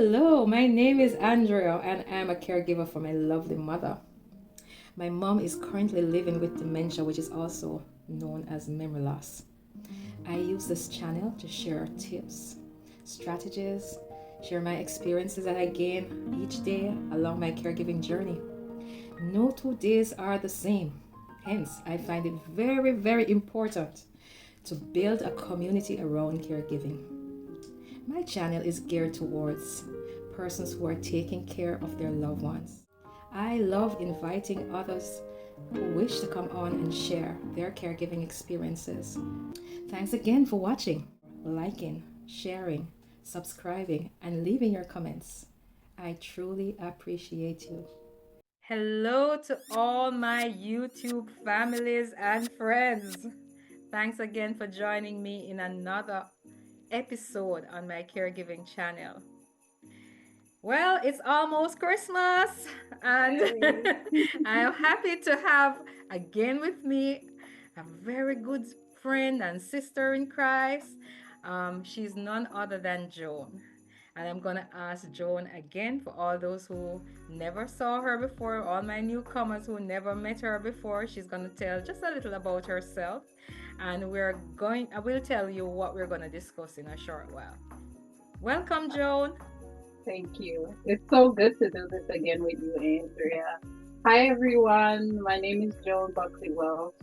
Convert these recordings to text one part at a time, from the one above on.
Hello, my name is Andrea and I'm a caregiver for my lovely mother. My mom is currently living with dementia, which is also known as memory loss. I use this channel to share tips, strategies, share my experiences that I gain each day along my caregiving journey. No 2 days are the same. Hence, I find it very, very important to build a community around caregiving. My channel is geared towards persons who are taking care of their loved ones. I love inviting others who wish to come on and share their caregiving experiences. Thanks again for watching, liking, sharing, subscribing, and leaving your comments. I truly appreciate you. Hello to all my YouTube families and friends. Thanks again for joining me in another episode on my caregiving channel. Well, it's almost Christmas, and I am happy to have again with me a very good friend and sister in Christ. She's none other than Joan. And I'm going to ask Joan again for all those who never saw her before, all my newcomers who never met her before. She's going to tell just a little about herself. And I will tell you what we're going to discuss in a short while. Welcome, Joan. Thank you. It's so good to do this again with you, Andrea. Hi, everyone. My name is Joan Buckley Welch.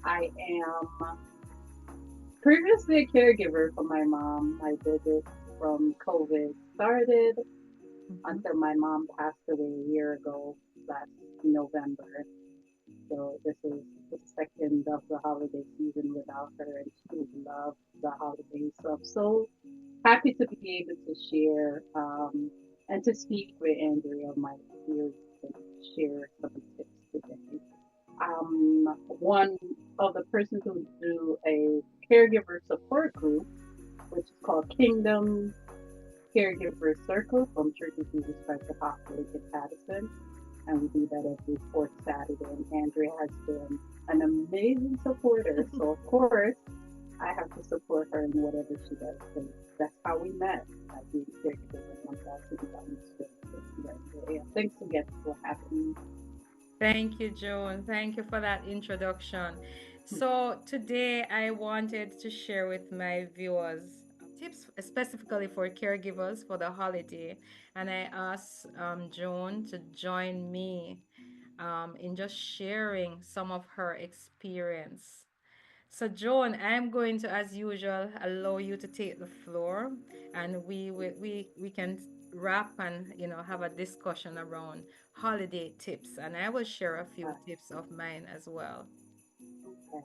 I am previously a caregiver for my mom. I did it from COVID started until my mom passed away a year ago, last November. So this is the second of the holiday season without her, and she loved the holidays. So I'm so happy to be able to share and to speak with Andrea, my peers, and share some tips today. One of the persons who do a caregiver support group, which is called Kingdom Caregiver Circle from Church of Jesus Christ the Apostolic in Patterson. And we do that every fourth Saturday. And Andrea has been an amazing supporter. So, of course, I have to support her in whatever she does. And that's how we met. I do caregiving on that. Thanks again for having me. Thank you, Joan. Thank you for that introduction. So today I wanted to share with my viewers tips specifically for caregivers for the holiday. And I asked Joan to join me in just sharing some of her experience. So, Joan, I'm going to, as usual, allow you to take the floor, and we can wrap and have a discussion around holiday tips, and I will share a few tips of mine as well. Okay.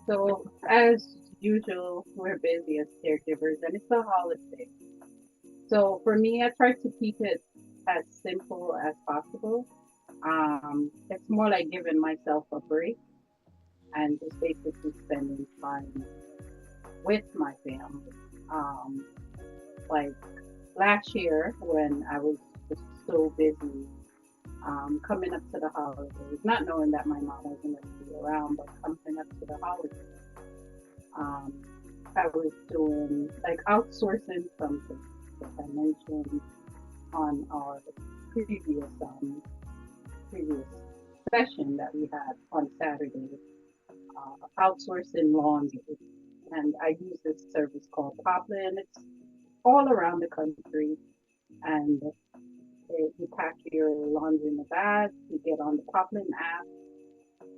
So, as usual, we're busy as caregivers, and it's a holiday. So, for me, I try to keep it as simple as possible. It's more like giving myself a break and just basically spending time with my family. Um, like last year when I was just so busy coming up to the holidays, not knowing that my mom wasn't going to be around, but coming up to the holidays, um, I was doing like outsourcing something that I mentioned on our previous session that we had on Saturday, outsourcing laundry. And I use this service called Poplin. It's all around the country. And you pack your laundry in a bag, you get on the Poplin app,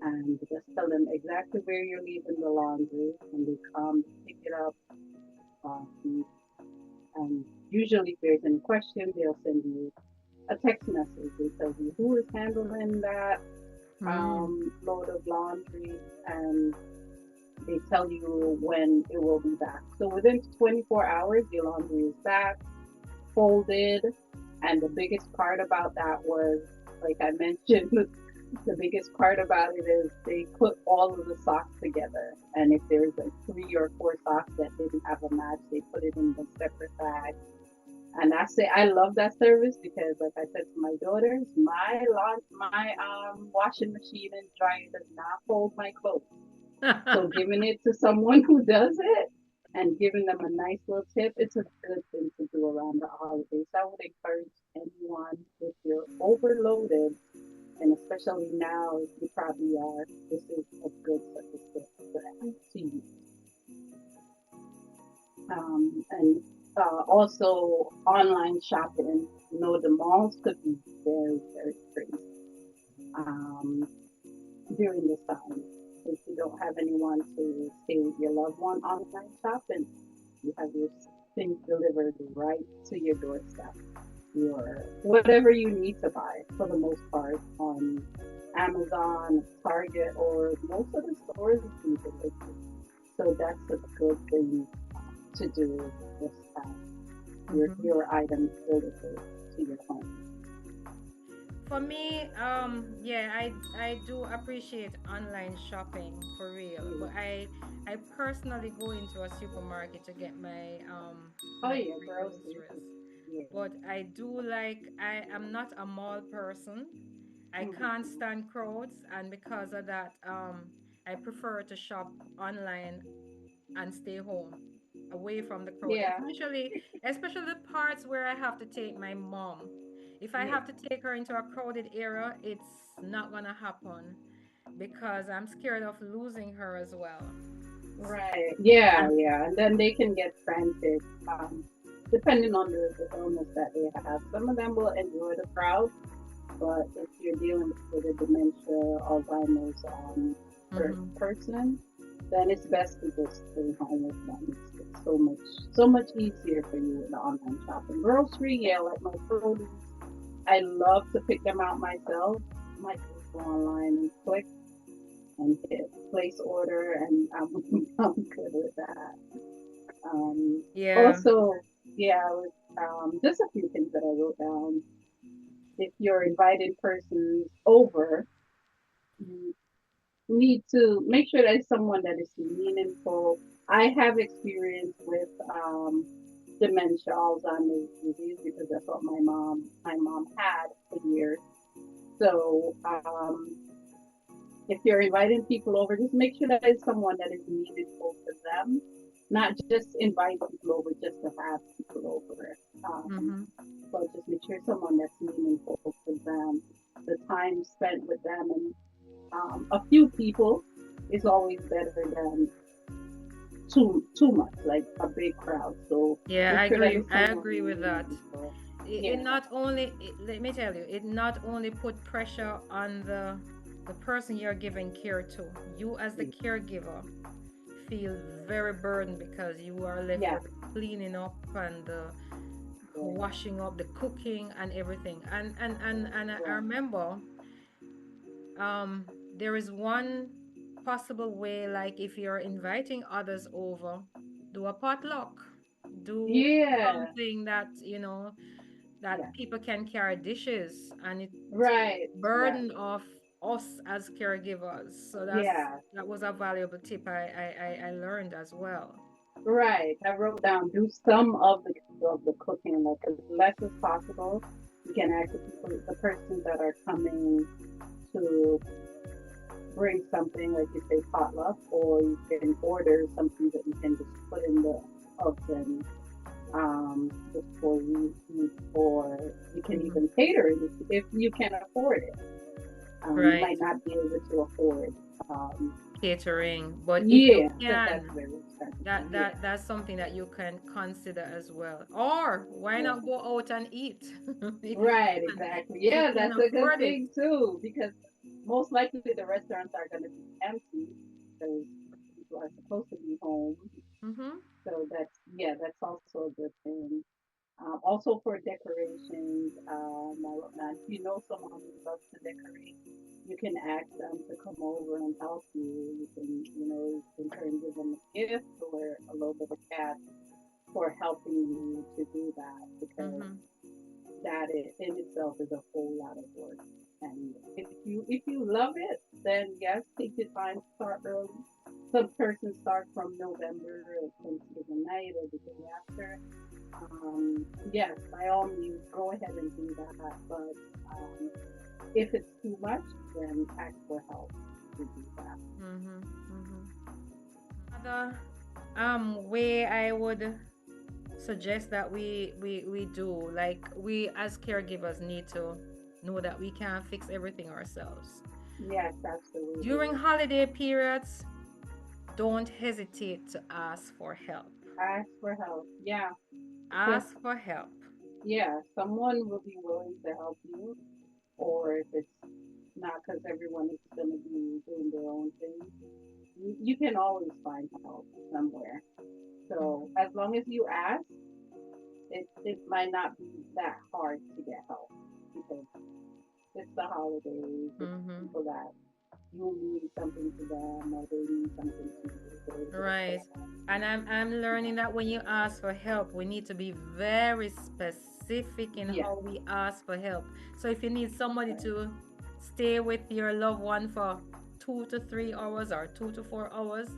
and just tell them exactly where you're leaving the laundry, and they come pick it up. Um, and usually, if there's any question, they'll send you a text message. They tell you who is handling that load of laundry, and they tell you when it will be back. So within 24 hours, your laundry is back, folded. And the biggest part about that was, like I mentioned, the biggest part about it is they put all of the socks together. And if there's like 3 or 4 socks that didn't have a match, they put it in a separate bag. And I love that service because, like I said to my daughters, my washing machine and dryer does not fold my clothes. So giving it to someone who does it and giving them a nice little tip, it's a good thing to do around the holidays. I would encourage anyone, if you're overloaded, and especially now, if you probably are, this is a good service to use. And also online shopping. You know, the malls could be very, very crazy um, during this time. If you don't have anyone to stay with your loved one online shopping, you have your things delivered right to your doorstep. Your whatever you need to buy for the most part on Amazon, Target, or most of the stores do delivery. So that's a good thing to do this time. Mm-hmm. Your items delivered to your home. For me, yeah, I do appreciate online shopping for real, but Yeah. I personally go into a supermarket to get Oh my yeah, groceries. groceries. Yeah. But I do like I am not a mall person. I can't Hmm. stand crowds, and because of that, I prefer to shop online and stay home away from the crowd, Yeah. especially the parts where I have to take my mom. If I Yeah. have to take her into a crowded area, it's not gonna happen because I'm scared of losing her as well. Right. Yeah, And yeah. And then they can get frantic, depending on the illness that they have. Some of them will enjoy the crowd, but if you're dealing with a dementia, Alzheimer's mhm. person, then it's best to just stay home with them. It's so much easier for you with the online shopping. Grocery, yeah, like my produce, I love to pick them out myself. I might just go online and click and hit place order, and I'm I'm good with that. Um, Yeah, also, yeah, with, just a few things that I wrote down. If you're inviting persons over, you need to make sure that it's someone that is meaningful. I have experience with dementia, Alzheimer's disease, because that's what my mom had for years. So if you're inviting people over, just make sure that it's someone that is meaningful to them, not just invite people over just to have people over. mhm. But just make sure someone that's meaningful to them, the time spent with them, and a few people is always better than too much, like a big crowd. So Yeah, make sure that it's I someone agree with that. meaningful. It Yeah, not only let me tell you, it not only put pressure on the person you're giving care to. You as the caregiver feel very burdened because you are left yeah, with cleaning up and the yeah, washing up, the cooking and everything. And I yeah, remember um there is one possible way, like if you're inviting others over, do a potluck. Do yeah, something that, yeah. that people can carry dishes and it Right, right. burden of us as caregivers. So Yeah, that was a valuable tip I learned as well. right. I wrote down do some of the cooking, like as less as possible. You can ask the persons that are coming to bring something, like you say potluck, or you can order something that you can just put in the oven, just for you eat, or you can Hmm. even cater it if you can afford it. You Right. might not be able to afford. Um, Catering. But if you yeah, because that's can, very expensive. Yeah, that's something that you can consider as well. Or why yeah. not go out and eat Right, exactly. if you Yeah, can that's a good afford it. thing too, because most likely the restaurants are going to be empty because people are supposed to be home. Mm-hmm. So that's, yeah, that's also a good thing. Also for decorations, if you know someone who loves to decorate, you can ask them to come over and help you. You can, in turn give them a gift or a little bit of cash for helping you to do that, because Mm-hmm. that in itself is a whole lot of work. And if you love it, then yes, take your time, start early. Some persons start from November or Thanksgiving night or the day after. Yes, by all means, go ahead and do that. But um, if it's too much, then ask for help to do that. Mm-hmm. Mm-hmm. Another Way I would suggest that we do, like, we as caregivers need to know that we can't fix everything ourselves. Yes, absolutely. During holiday periods, don't hesitate to ask for help. Ask for help. Yeah, because Ask for help. yeah, someone will be willing to help you, or if it's not, because everyone is going to be doing their own thing, you can always find help somewhere. So Mhm. as long as you ask, it might not be that hard to get help because it's the holidays, it's Mhm. people that you need something to them or they need something to you. So it's Right. that. And I'm learning that when you ask for help, we need to be very specific in Yeah, how we ask for help. So if you need somebody right. to stay with your loved one for 2 to 3 hours or 2 to 4 hours,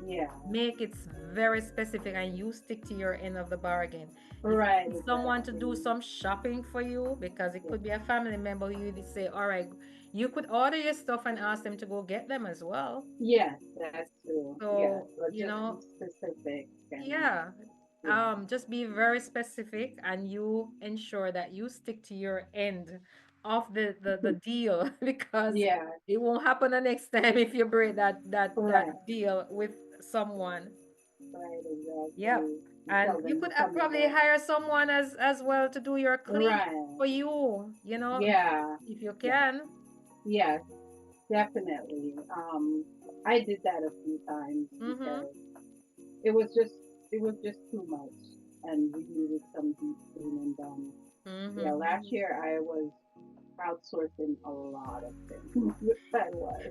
Yeah, make it very specific and you stick to your end of the bargain. If you right, need someone to do exactly. some shopping for you, because it Yeah, could be a family member who you say, all right, you could order your stuff and ask them to go get them as well. yes, that's true. Yes, So, but just be specific and yeah, yeah. just be very specific and you ensure that you stick to your end of the deal because Yeah, it won't happen the next time if you break that right, deal with someone. right, Yep. exactly. You And tell you them could you're coming probably back. hire someone as well to do your clean Right. for you, Yeah. if you Yeah. can. Yes, definitely. I did that a few times Mm-hmm. because it was just it was just too much, and we needed some deep cleaning done. Yeah, last Mm-hmm. year I was outsourcing a lot of things. I was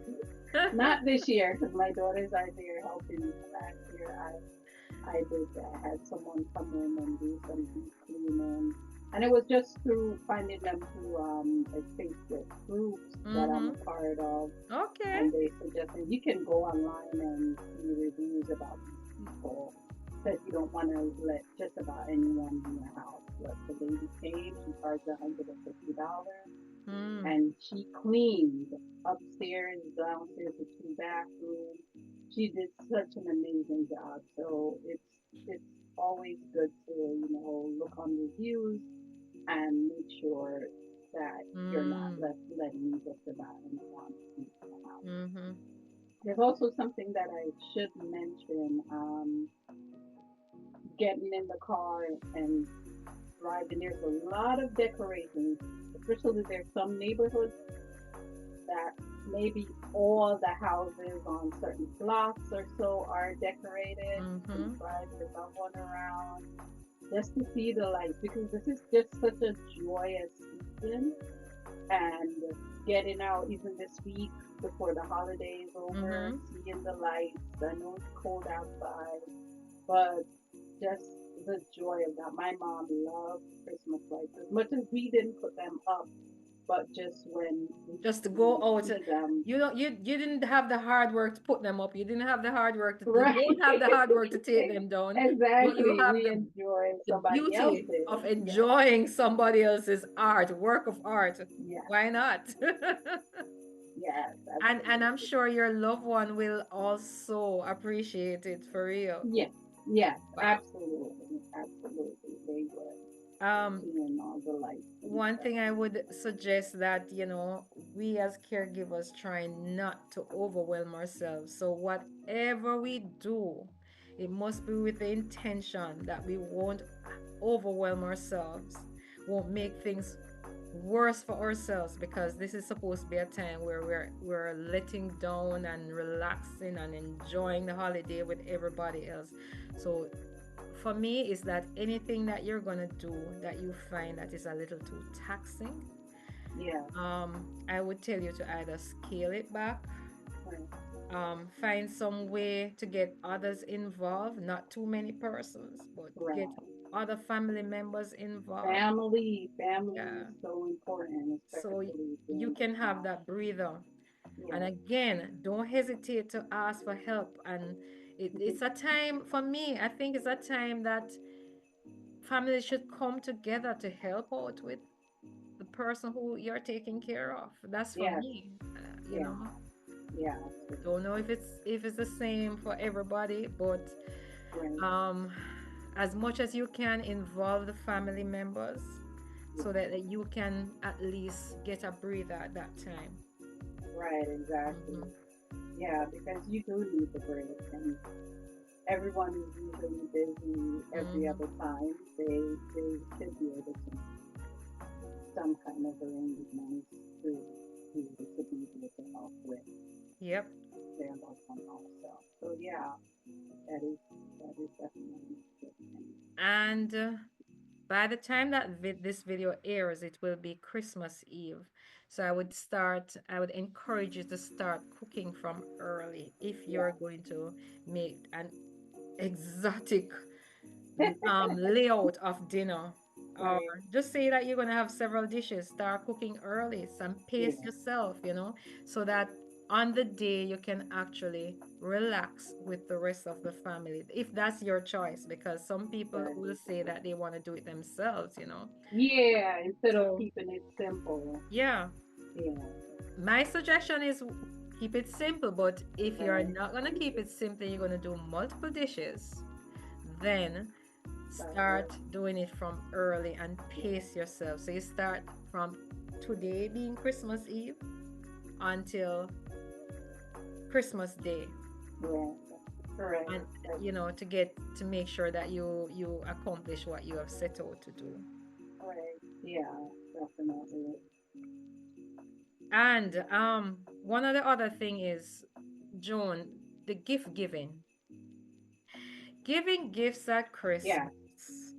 not this year because my daughters are there helping me. Last year I did that. I had someone come in and do some deep cleaning. And it was just through finding them through like Facebook groups that I'm Mm-hmm. a part of. Okay. And they suggested you can go online and see reviews about these people because you don't want to let just about anyone in your house. But the lady came, she charged $150 Mm. and she cleaned upstairs, downstairs, the two bathrooms. She did such an amazing job. So it's always good to look on reviews and make sure that you're not Mm. letting just about anyone in the house. Mm-hmm. There's also something that I should mention. Getting in the car and driving. There's a lot of decorations, especially there's some neighborhoods that maybe all the houses on certain blocks or so are decorated. You can Mm-hmm. drive your loved one around just to see the lights because this is just such a joyous season. And getting out even this week before the holidays over, Mm-hmm. seeing the lights. I know it's cold outside, but just the joy of that. My mom loved Christmas lights as much as we didn't put them up, but just when Just to we go would out. see them. You don't you didn't have the hard work to put them up. You didn't have the hard work to you Right. don't have the hard work to take them down, but you Exactly. have We enjoy the somebody beauty else's. of Yes. enjoying somebody else's art, work of art. Yes. Why not? Yes. And I'm Absolutely. sure your loved one will also appreciate it for real. Yes. Yes. Wow. Absolutely. Absolutely. They would. Um, Seeing all the lights and One stuff. thing I would suggest that, we as caregivers try not to overwhelm ourselves. So whatever we do, it must be with the intention that we won't overwhelm ourselves, won't make things worse for ourselves, because this is supposed to be a time where we're letting down and relaxing and enjoying the holiday with everybody else. So for me is that anything that you're gonna do that you find that is a little too taxing, Yeah. I would tell you to either scale it back, Right. find some way to get others involved, not too many persons, but get Right. other family members involved. Family Yeah, is so important, so especially you during this can have time. that breather. And Yeah. again, don't hesitate to ask for help. And it's a time, for me, I think it's a time that families should come together to help out with the person who you're taking care of. That's for Yes. me. You Yeah. know, Yeah. don't know if it's the same for everybody, but Right. Um, as much as you can, involve the family members Yeah. so that you can at least get a breather at that time. Right. Exactly. Mhm. Yeah, because you do need the break, and everyone is usually busy every other Mhm. time. They should be able to make some kind of arrangements to to be able to help with Yep. their loved one also. So yeah, that is that is definitely a good thing. And by the time that this video airs, it will be Christmas Eve. So I would encourage you to start cooking from early if you're Yeah. going to make an exotic layout of dinner. Or Right. just say that you're going to have several dishes. Start cooking early, some Yeah. pace yourself, so that on the day you can actually relax with the rest of the family. If that's your choice, because some people will Right. say that they want to do it themselves. Yeah. Instead of So, keeping it simple. yeah, Yeah. my suggestion is keep it simple, but if you're Right. not going to keep it simple, you're going to do multiple dishes, then Start start early. doing it from early and Yeah. pace yourself. So you start from today being Christmas Eve until Christmas Day. Right. Correct. And That's to make sure that you accomplish what you have set out to do. right. Yeah. Definitely. And one of the other thing is, Joan, the gift giving. Giving gifts at Yeah. Christmas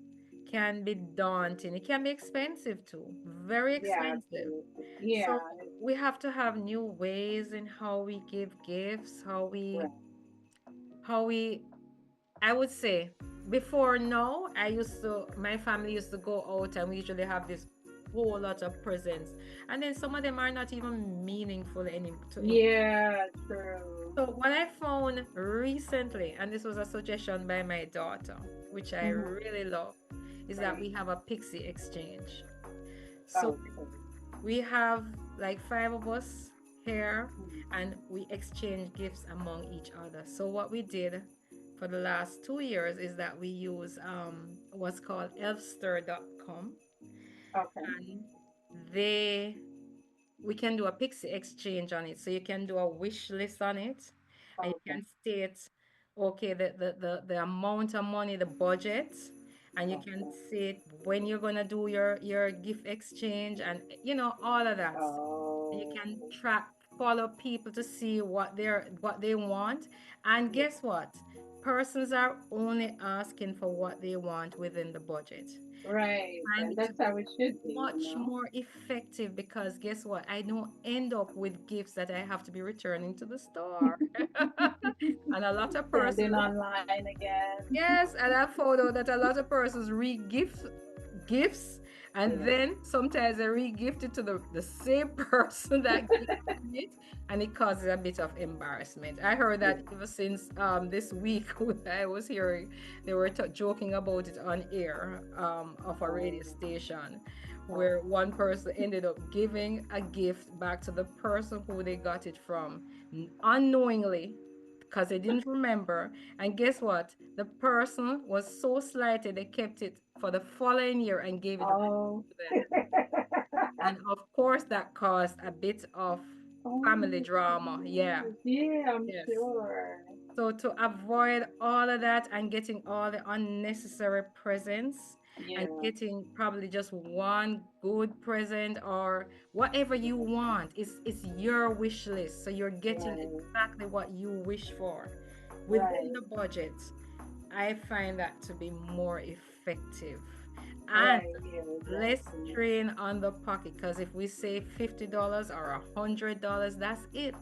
can be daunting. It can be expensive too, very Yeah. expensive. Absolutely. So Yeah. we have to have new ways in how we give gifts, Right. how we, I would say, before now, my family used to go out and we usually have this whole lot of presents. And then some of them are not even meaningful any. Yeah. True. So what I found recently, and this was a suggestion by my daughter, which I Hmm. really love, is that Right. we have a pixie exchange. So Okay. we have like five of us here Mhm. and we exchange gifts among each other. So what we did for the last 2 years is that we use what's called elfster.com, Okay. and they we can do a pixie exchange on it. So you can do a wish list on it, and you Okay. can state, okay, the amount of money, the budget, and you can Okay. say when you're gonna do your gift exchange, and all of that. And you can Oh. follow people to see what they want. And Yeah. guess what? Persons are only asking for what they want within the budget. Right. Find And it to that's be how it should be, you much know? more effective because guess what? I don't end up with gifts that I have to be returning to the store. And a lot of Standing persons, online again. yes, and I found out that a lot of persons re-gift gifts, and Yeah. then sometimes they re-gift it to the same person that gave them it, and it causes a bit of embarrassment. I heard Yeah. that ever since this week when I was hearing they were joking about it on air of a radio Oh. station, Oh. where one person ended up giving a gift back to the person who they got it from unknowingly because they didn't remember. And guess what? The person was so slighted they kept it for the following year and gave it back Oh. to them. And of course, that caused a bit of Oh family my drama. Yeah, goodness. Yeah, I'm yes. sure. So to avoid all of that and getting all the unnecessary presents and Yeah. getting probably just one good present or whatever you want, it's your wish list. So you're getting Right. exactly what you wish for within Right. the budget. I find that to be more effective and Right. Yeah, less exactly. strain on the pocket. Because if we say $50 or $100, that's it.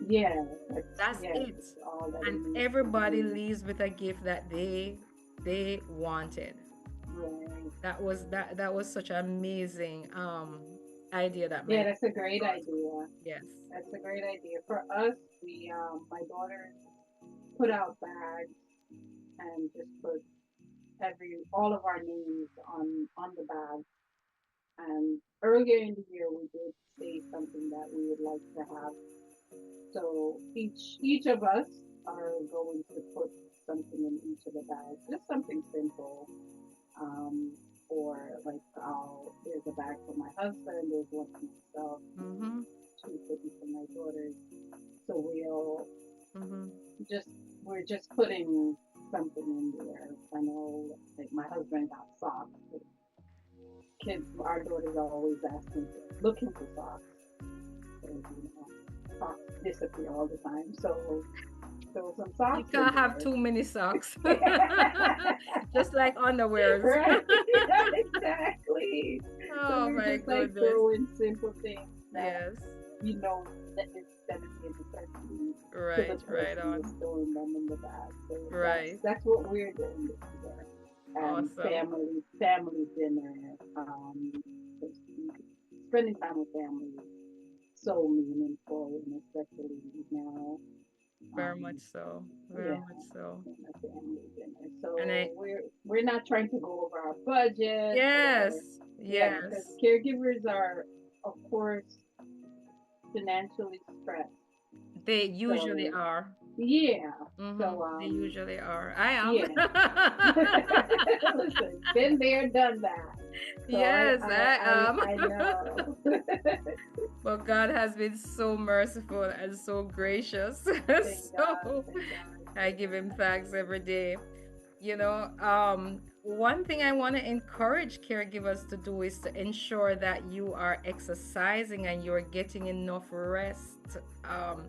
Yeah, that's That's yes, it. it's all that it And needs to everybody be. leaves with a gift that they wanted. Right. That was such an amazing idea that Yeah, my that's a great daughter. idea. Yes. That's a great idea. For us, we my daughter put out bags and just put every all of our names on the bag. And earlier in the year, we did say something that we would like to have. So each of us are going to put something in each of the bags, just something simple. Um, or like, there's a bag for my husband, there's one for myself, Mm-hmm. two for my daughters. So Mm-hmm. just we're just putting something in there. I know, like my husband got socks. But kids, our daughters are always asking, looking for socks. Because, socks disappear all the time. So there were some You socks in can't have there. too many socks. Just like underwears. Right? Exactly. So Oh we're my just like goodness. throwing simple things that Yes. we know that it's gonna be a necessity to the Right, right person that's on. throwing them in the bag. So Right. that's what we're doing this year. And Awesome. family dinner, spending time with family is so meaningful, and especially now. Very much Um, so. Very yeah, much so. and a family dinner. And So I, we're not trying to go over our budget, or yes, yeah, because yes. caregivers are, of course, financially stressed. They usually So are. yeah, Mm-hmm. so They usually are. I am. yeah. Listen, been there, done that. So Yes, I I am. know. But God has been so merciful and so gracious. Thank God, So thank God. I give him thanks every day. One thing I want to encourage caregivers to do is to ensure that you are exercising and you're getting enough rest. Um,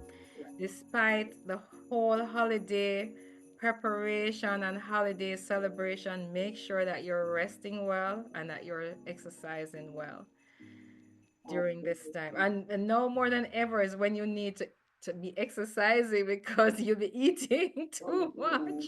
Despite the whole holiday preparation and holiday celebration, make sure that you're resting well and that you're exercising well during this time. Absolutely. And no more than ever is when you need to be exercising because you'll be eating Oh, too much.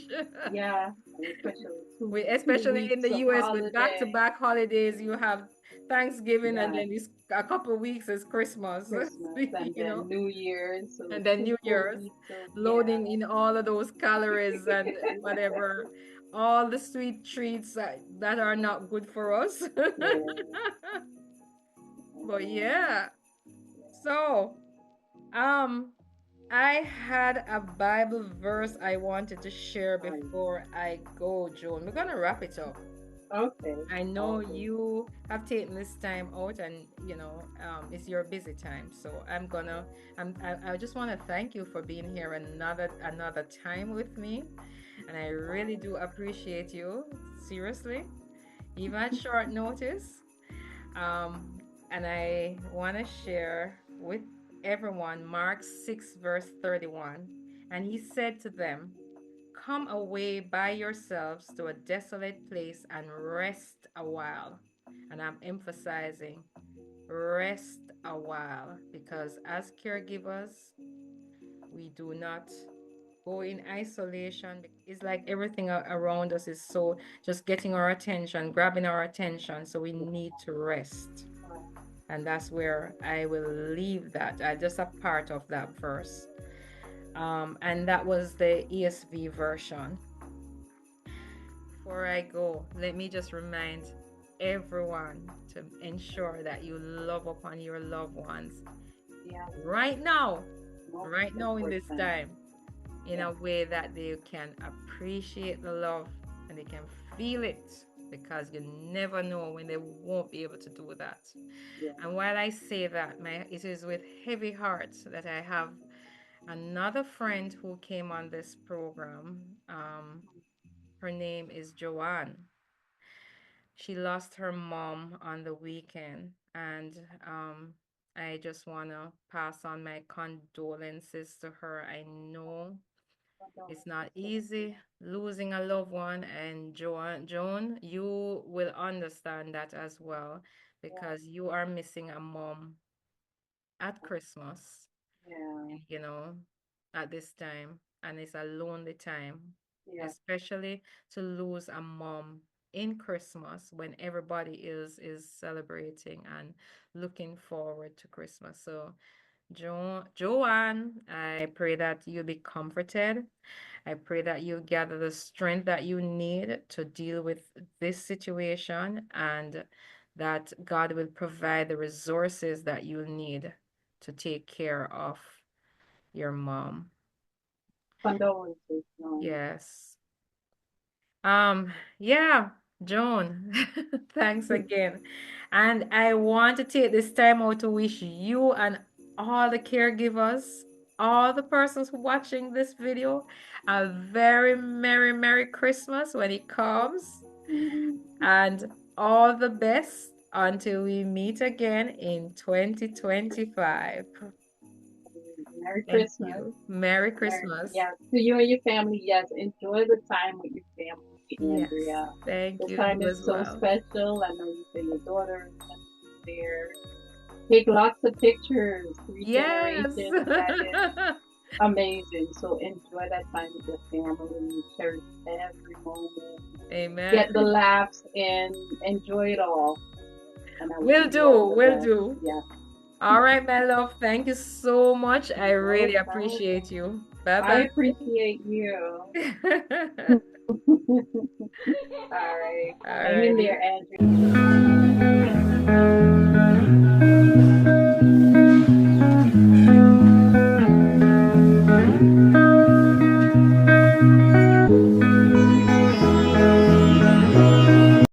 yeah, and especially We, two especially in weeks the of US with holiday. back-to-back holidays, you have Thanksgiving and Yeah, then it's a couple of weeks is Christmas, Christmas and you know, then New Year's, so and then two New full Year's, weeks of, yeah, loading in all of those calories and whatever, all the sweet treats that are not good for us. yeah, But and yeah, so um, I had a Bible verse I wanted to share right. before I go, Joan. We're gonna wrap it up. Okay, I know okay, you have taken this time out and it's your busy time. So I just want to thank you for being here another time with me. And I really do appreciate you, seriously, even at short notice. Um, and I want to share with everyone Mark 6, verse 31. And he said to them, "Come away by yourselves to a desolate place and rest a while." And I'm emphasizing rest a while because as caregivers, we do not go in isolation. It's like everything around us is so just getting our attention, grabbing our attention. So we need to rest. right. And that's where I will leave that. Just a part of that verse. And that was the ESV version. Before I go, let me just remind everyone to ensure that you love upon your loved ones Yeah, right now, most right now in this important. time, in Yeah, a way that they can appreciate the love and they can feel it because you never know when they won't be able to do that. yeah. And while I say that, it is with heavy heart that I have another friend who came on this program. Her name is Joanne. She lost her mom on the weekend, and I just want to pass on my condolences to her. I know it's not Condolences to the easy losing a loved one, and Joan, you will understand that as well yeah, because you are missing a mom at Christmas, yeah, you know, at this time, and it's a lonely time, yeah, especially to lose a mom in Christmas when everybody is celebrating and looking forward to Christmas. So, Joanne, I pray that you'll be comforted. I pray that you gather the strength that you need to deal with this situation and that God will provide the resources that you need to take care of your mom. Condolences. No. Yes. Yeah, Joan, thanks again. And I want to take this time out to wish you and all the caregivers, all the persons watching this video, a very Merry, Merry Christmas when it comes, and all the best until we meet again in 2025. Merry Thank Christmas. you. Merry Christmas. Yes, to you and your family. Yes, enjoy the time with your family, Yes. Andrea. Thank This you. time You is as so well. special. I know you say your daughter is gonna be there. Take lots of pictures. Three Yes. generations. That is amazing. So enjoy that time with your family. Cherish every moment. Get the Amen. laughs and enjoy it all. And I wish Will you all do. the Will best. do. Yeah. All right, my love. Thank you so much. I No really problem. appreciate you. I Bye-bye. appreciate you. All right. Hang in Alrighty. there, Andrew.